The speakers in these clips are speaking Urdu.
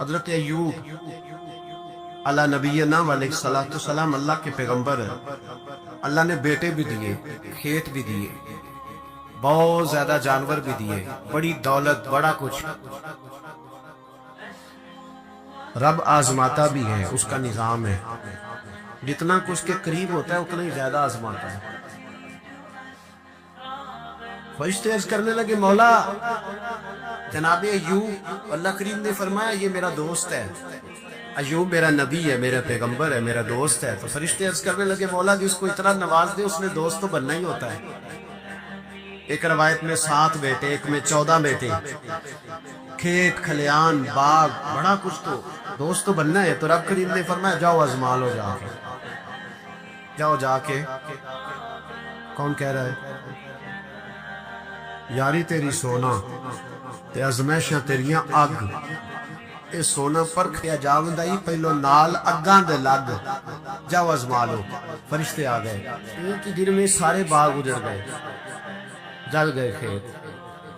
حضرت ایوب علی نبینا علیہ الصلوۃ والسلام اللہ کے پیغمبر ہیں. اللہ نے بیٹے بھی دیے، کھیت بھی دیے، بہت زیادہ جانور بھی دیے، بڑی دولت، بڑا کچھ. رب آزماتا بھی ہے، اس کا نظام ہے. جتنا کچھ کے قریب ہوتا ہے اتنا ہی زیادہ آزماتا ہے. فرشتے عرض کرنے لگے مولا جناب ایوب، اللہ کریم نے فرمایا یہ میرا دوست ہے، ایوب میرا نبی ہے، میرا پیغمبر ہے، میرا دوست ہے. تو فرشتے عرض کرنے لگے مولا جس کو اتنا نواز دے اس نے دوست تو بننا ہی ہوتا ہے. ایک روایت میں 7 بیٹے، ایک میں 14 بیٹے، کھیت کھلیان باغ بڑا کچھ، تو دوست تو بننا ہے. تو رب کریم نے فرمایا جاؤ آزما لو، جا کے جاؤ، جا کے. کون کہہ رہا ہے؟ یاری تیری سونا تے ازمائشاں تیریاں اگ، اے سونا پرکھیا جاوندا ہی پہلو نال اگاں دے لگ، جاؤ آزما لو. فرشتے آ گئے، ایک ہی دن میں سارے باغ اجڑ گئے، جل گئے کھیت.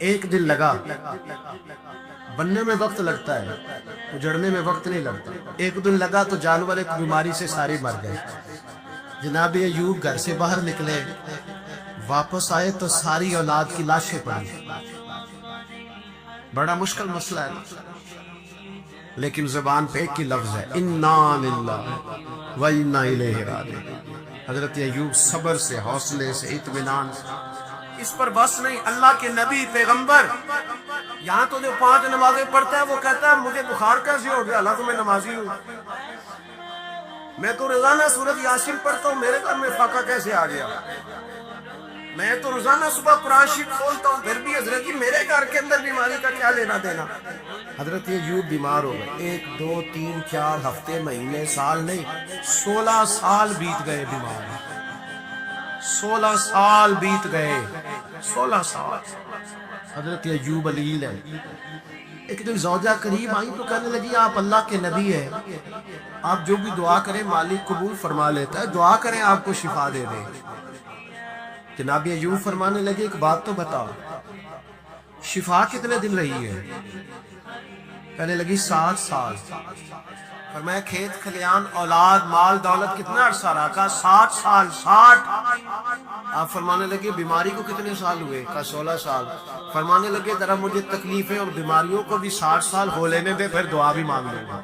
ایک دن لگا، بننے میں وقت لگتا ہے، اجڑنے میں وقت نہیں لگتا. ایک دن لگا تو جانور ایک بیماری سے سارے مر گئے. جناب ایوب گھر سے باہر نکلے، واپس آئے تو ساری اولاد کی لاشیں پڑی. بڑا مشکل مسئلہ ہے، لیکن زبان پہ ایک ہی لفظ ہے، انا للہ و انا الیہ راجعون. حضرت ایوب صبر سے، حوصلے سے، اطمینان سے. اس پر بس نہیں، اللہ کے نبی پیغمبر. یہاں تو جو 5 نمازیں پڑھتا ہے وہ کہتا ہے مجھے بخار کیسے ہو گیا، اللہ تو میں نمازی ہوں. میں تو روزانہ سورۃ یاسین پڑھتا ہوں، میرے گھر میں فاقہ کیسے آ گیا. میں تو روزانہ صبح قرآن شریف کھولتا ہوں، پھر بھی حضرت جی میرے گھر کے اندر بیماری کا کیا لینا دینا. حضرت ایوب بیمار ہو گئے، 1 2 3 4 ہفتے، مہینے، سال نہیں، 16 سال بیت گئے بیمار. 16 سال بیت گئے، 16 سال. حضرت ایوب علیل ہے. ایک دن زوجہ قریب آئی تو کہنے لگی آپ اللہ کے نبی ہیں، آپ جو بھی دعا کریں مالک قبول فرما لیتا ہے، دعا کریں آپ کو شفا دے دے. جناب ایوب فرمانے لگے ایک بات تو بتاؤ، شفا کتنے دن رہی ہے؟ کہنے لگی 7 سال. فرمایا کھیت کھلیان اولاد مال دولت کتنا عرصہ رہا؟ کہا 60 سال. 60. آپ فرمانے لگے بیماری کو کتنے سال ہوئے؟ کہا 16 سال. فرمانے لگے ذرا مجھے تکلیفیں اور بیماریوں کو بھی 60 سال ہو لینے دے، پھر دعا بھی مانگ لوں گا.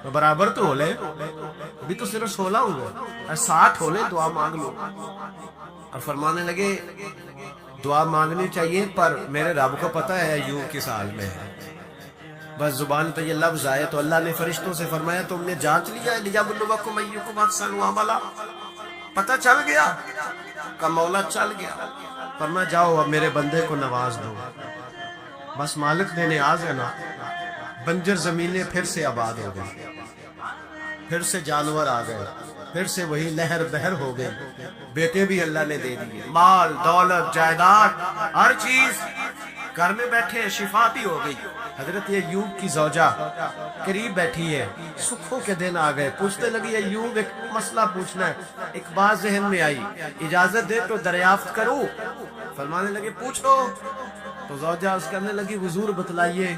تو برابر تو ہو لے، ابھی تو صرف 16 ہوئے، 60 ہو لے، دعا مانگ لو. اور فرمانے لگے دعا مانگنی چاہیے پر میرے رب کو پتہ ہے ایوب کس حال میں ہے. بس زبان پہ یہ لفظ آئے تو اللہ نے فرشتوں سے فرمایا تم نے جانچ لیا ہے لیبلوکم ایکم احسن عملا، پتہ چل گیا؟ کہ مولا چل گیا. فرمایا جاؤ اب میرے بندے کو نواز دو. بس مالک نے نیاز ہے نا. بنجر زمینیں پھر سے آباد ہو گئی، پھر سے جانور آ گئے، پھر سے وہی لہر بہر ہو گئی. بیٹے بھی اللہ نے دے دیے، مال دولت جائیداد ہر چیز، گھر میں بیٹھے، شفا بھی ہو گئی. حضرت ایوب کی زوجہ قریب بیٹھی ہے، سکھوں کے دن آ گئے. پوچھتے لگی ایوب ایک مسئلہ پوچھنا ہے. ایک بات ذہن میں آئی، اجازت دے تو دریافت کروں؟ فرمانے لگے پوچھو. تو زوجہ اس کرنے لگی حضور بتلائیے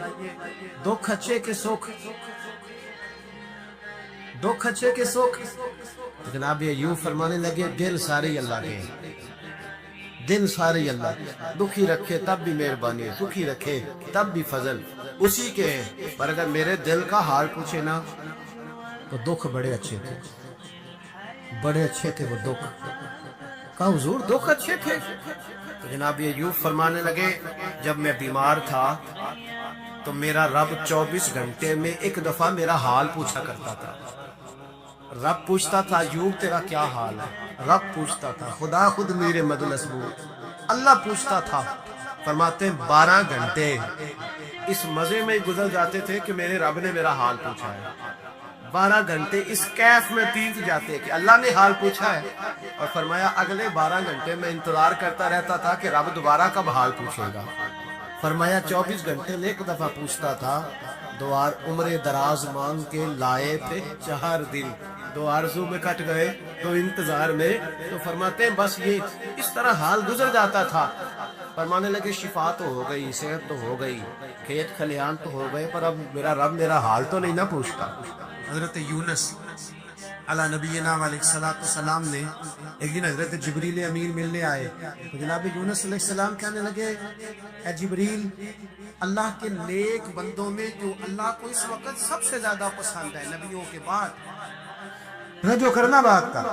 دکھ اچھے کے سکھ، دکھ اچھے کے سکھ. جناب ایوب فرمانے لگے دل سارے اللہ کے، دن سارے اللہ، دکھی رکھے تب بھی مہربانی، دکھی رکھے تب بھی فضل اسی کے ہیں. پر اگر میرے دل کا حال پوچھے نا تو دکھ بڑے اچھے تھے، بڑے اچھے تھے وہ دکھ. کہا حضور دکھ اچھے تھے؟ تو جناب ایوب فرمانے لگے جب میں بیمار تھا تو میرا رب 24 گھنٹے میں ایک دفعہ میرا حال پوچھا کرتا تھا. رب پوچھتا تھا ایوب تیرا کیا حال ہے؟ رب پوچھتا تھا، خدا خود میرے مدلسبوت اللہ پوچھتا تھا. فرماتے ہیں 12 گھنٹے اس مزے میں گزر جاتے تھے کہ میرے رب نے میرا حال پوچھا ہے. 12 گھنٹے اس کیف میں بیت جاتے کہ اللہ نے حال پوچھا ہے. اور فرمایا اگلے 12 گھنٹے میں انتظار کرتا رہتا تھا کہ رب دوبارہ کب حال پوچھے گا. فرمایا 24 گھنٹے میں ایک دفعہ پوچھتا تھا. 2 عمر دراز مانگ کے لائے تھے 4 دن، 2 آرزو میں کٹ گئے، 2 انتظار میں. تو فرماتے ہیں بس یہ اس طرح حال گزر جاتا تھا. فرمانے لگے شفا تو ہو گئی، صحت تو ہو گئی، کھیت کھلیان تو ہو گئے، پر اب میرا رب میرا حال تو نہیں نہ پوچھتا۔ حضرت یونس علی نبینا علیہ السلام نے ایک دن حضرت جبریل امین ملنے آئے تو جناب یونس علیہ السلام کہنے لگے اے جبریل، اللہ کے نیک بندوں میں جو اللہ کو اس وقت سب سے زیادہ پسند ہے نبیوں کے بعد، رجوع کرنا بات کا،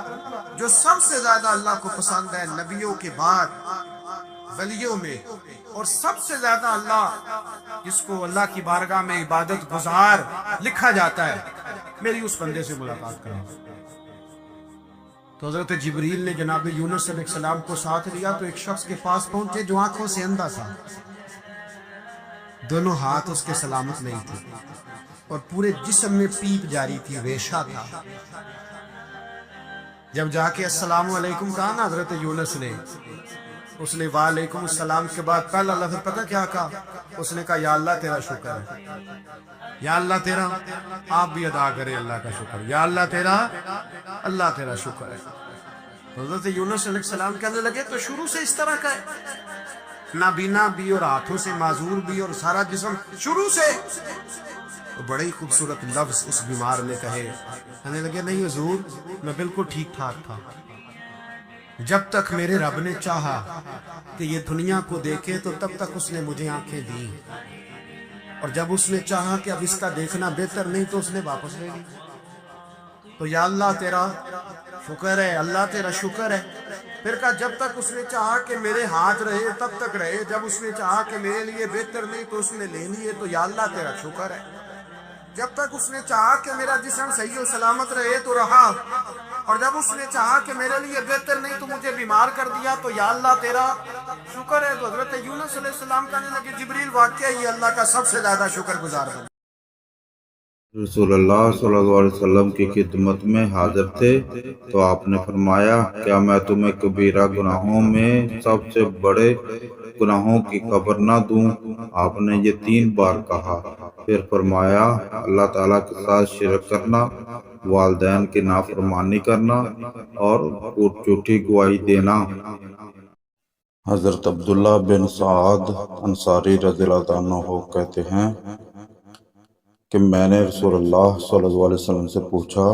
جو سب سے زیادہ اللہ کو پسند ہے نبیوں کے بعد ولیوں میں، اور سب سے زیادہ اللہ جس کو اللہ کی بارگاہ میں عبادت گزار لکھا جاتا ہے، میری اس بندے سے ملاقات کرنا۔ تو حضرت جبریل نے جناب یونس علیہ السلام کو ساتھ لیا تو ایک شخص کے پاس پہنچے جو آنکھوں سے اندھا تھا، دونوں ہاتھ اس کے سلامت نہیں تھے اور پورے جسم میں پیپ جاری تھی، ریشہ تھا۔ جب جا کے السلام علیکم کہا نا حضرت یونس نے، اس نے وعلیکم السلام کے بعد پہلا لفظ پتہ کیا کہا؟ اس نے کہا یا اللہ تیرا شکر ہے، یا اللہ تیرا، آپ بھی ادا کریں اللہ کا شکر، یا اللہ تیرا، اللہ تیرا شکر ہے۔ حضرت یونس علیہ السلام کہنے لگے تو شروع سے اس طرح کا ہے، نابینا بھی اور ہاتھوں سے معذور بھی اور سارا جسم شروع سے؟ تو بڑے ہی خوبصورت لفظ اس بیمار نے کہے، کہنے لگے نہیں حضور، میں بالکل ٹھیک ٹھاک تھا، جب تک میرے رب نے چاہا کہ یہ دنیا کو دیکھے تو تب تک اس نے مجھے آنکھیں دی، اور جب اس نے چاہا کہ اب اس کا دیکھنا بہتر نہیں تو اس نے واپس لے لی۔ تو یا اللہ تیرا شکر ہے، اللہ تیرا شکر ہے۔ پھر کہا جب تک اس نے چاہا کہ میرے ہاتھ رہے تب تک رہے، جب اس نے چاہا کہ میرے لیے بہتر نہیں تو اس نے لے لیے، تو یا اللہ تیرا شکر ہے۔ جب تک اس نے چاہا کہ میرا جسم صحیح و سلامت رہے تو رہا، اور جب اس نے چاہا کہ میرے لیے بہتر نہیں تو مجھے بیمار کر دیا، تو یا اللہ تیرا شکر ہے۔ تو حضرت یونس علیہ السلام کہنے لگے جبریل واقعہ یہ اللہ کا سب سے زیادہ شکر گزار بنا۔ رسول اللہ صلی اللہ علیہ وسلم کی خدمت میں حاضر تھے تو آپ نے فرمایا کیا میں تمہیں کبیرہ گناہوں میں سب سے بڑے گناہوں کی خبر نہ دوں؟ آپ نے یہ 3 بار کہا، پھر فرمایا اللہ تعالیٰ کے ساتھ شرک کرنا، والدین کی نافرمانی کرنا اور جھوٹی گواہی دینا۔ حضرت عبداللہ بن سعد انصاری رضی اللہ عنہ کہتے ہیں کہ میں نے رسول اللہ صلی اللہ علیہ وسلم سے پوچھا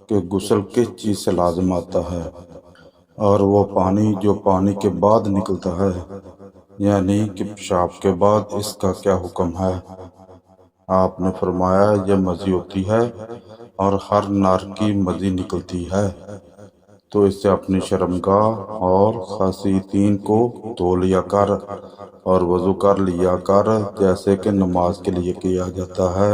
کہ غسل کس چیز سے لازم آتا ہے، اور وہ پانی جو پانی کے بعد نکلتا ہے، یعنی کہ پیشاب کے بعد، اس کا کیا حکم ہے؟ آپ نے فرمایا یہ مزی ہوتی ہے اور ہر نر کی مزی نکلتی ہے، تو اس سے اپنی شرمگاہ اور خصیتین کو دھو لیا کر اور وضو کر لیا کر، جیسے کہ نماز کے لیے کیا جاتا ہے۔